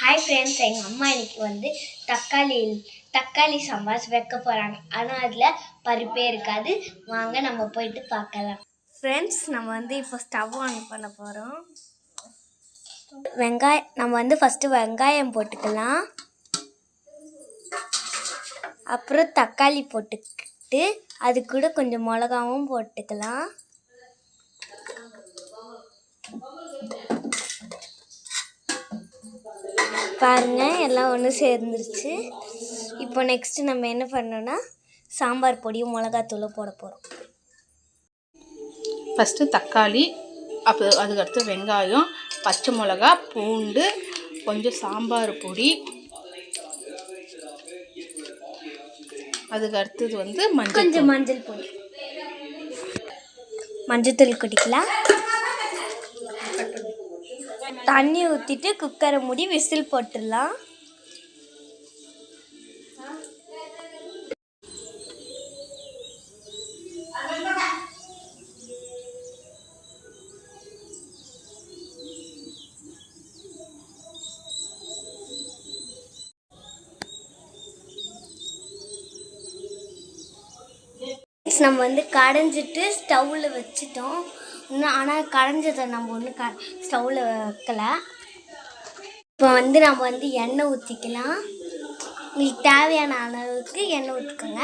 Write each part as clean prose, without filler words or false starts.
Hi friends, எங்கள் அம்மா இன்னைக்கு தக்காளி சாம்பார் வைக்க போகிறாங்க. ஆனால் அதில் பருப்பே இருக்காது. வாங்க நம்ம போயிட்டு பார்க்கலாம். ஃப்ரெண்ட்ஸ், நம்ம இப்போ ஸ்டவ் ஆன் பண்ண போகிறோம். நம்ம ஃபஸ்ட்டு வெங்காயம் போட்டுக்கலாம். அப்புறம் தக்காளி போட்டுக்கிட்டு அது கூட கொஞ்சம் மிளகாவும் போட்டுக்கலாம். பாருங்க, எல்லாம் ஒன்று சேர்ந்துருச்சு. இப்போ நெக்ஸ்ட் நம்ம என்ன பண்ணோம்னா சாம்பார் பொடியும் மிளகாத்தூளும் போட போகிறோம். ஃபஸ்ட்டு தக்காளி, அப்புறம் அதுக்கடுத்து வெங்காயம், பச்சை மிளகா, பூண்டு, கொஞ்சம் சாம்பார் பொடி, அதுக்கு அடுத்தது கொஞ்சம் மஞ்சள் பொடி, மஞ்சத்தூள் கொட்டிக்கலாம். தண்ணி ஊற்றிட்டு குக்கரை மூடி விசில் போட்டுடலாம். நம்ம கடைஞ்சிட்டு ஸ்டவ்வில் வச்சுட்டோம். ஆனால் கடைஞ்சதை நம்ம ஸ்டவ்வில் வைக்கலை. இப்போ நம்ம எண்ணெய் ஊற்றிக்கலாம். உங்களுக்கு தேவையான அளவுக்கு எண்ணெய் ஊற்றிக்கோங்க.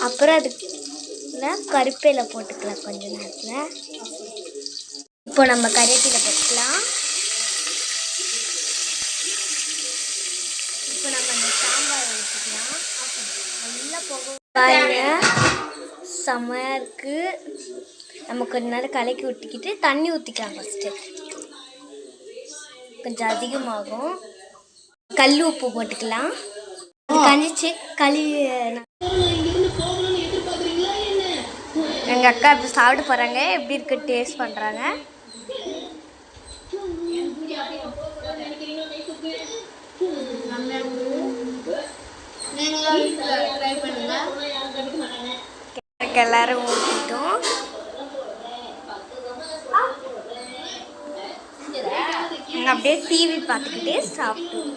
அப்புறம் அதுக்குள்ள கருவேப்பிலை போட்டுக்கலாம் கொஞ்ச நேரத்தில். இப்போ நம்ம கருவேப்பிலை போட்டுக்கலாம். இப்போ நம்ம இந்த சாம்பார் ஊற்றிக்கலாம். நல்லா பாருங்க, செம்மையாக இருக்குது. நம்ம கொஞ்ச நேரம் கலக்கி ஊற்றிக்கிட்டு தண்ணி ஊற்றிக்கலாம். ஃபஸ்ட்டு கொஞ்சம் அதிகமாகும். கல் உப்பு போட்டுக்கலாம். கஞ்சிச்சு எங்கள் அக்கா இப்போ சாப்பிட போகிறாங்க. எப்படி இருக்கு டேஸ்ட் பண்ணுறாங்க. எல்லாரும் ஊற்றிட்டோம். அப்படியே டிவி பார்த்துக்கிட்டே சாப்பிட்டோம்.